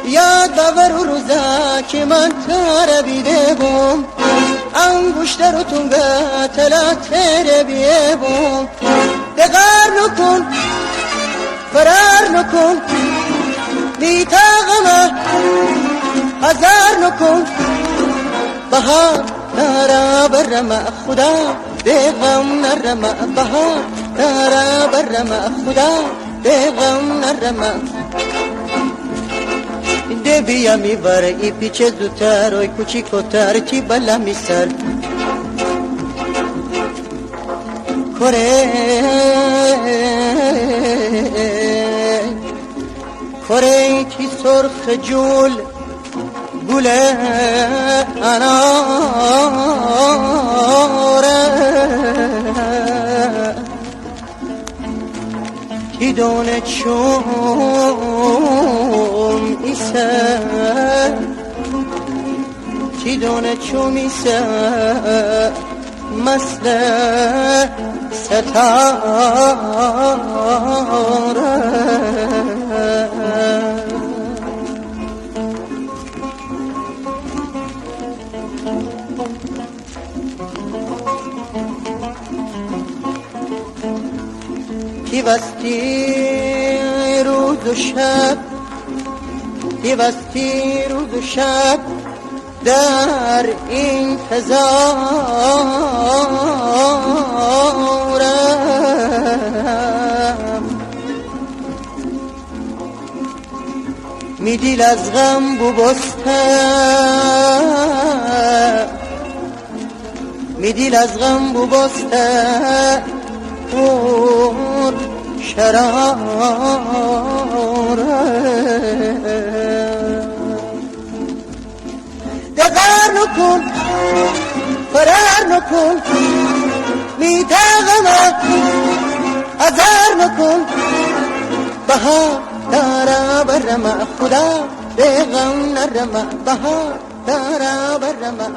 یاد باور و روزا که من تربیده بوم انگشتر و تونگه تلا تربیه بوم دقار نکن فرار نکن بیتاقمه هزار نکن بهار نارا برم خدا بیغم نرم بهار نارا برم خدا بیغم نرم ده بیا میبر ای پیچه زودتر اوی کوچیکوتر چی بلا میسر کره کی سرخ جول گله اناره کی دونه چون ایسه کی دونه چون ایسه مثل ستاره پیوستی روز و شب پیوستی روز و شب در انتظارم می دیل از غم ببسته می دیل از غم ببسته پر شراره دقار نکن فرار نکن میتاقمه هزار نکن بهار دارا برم خدا بیغم نرم بهار دارا برم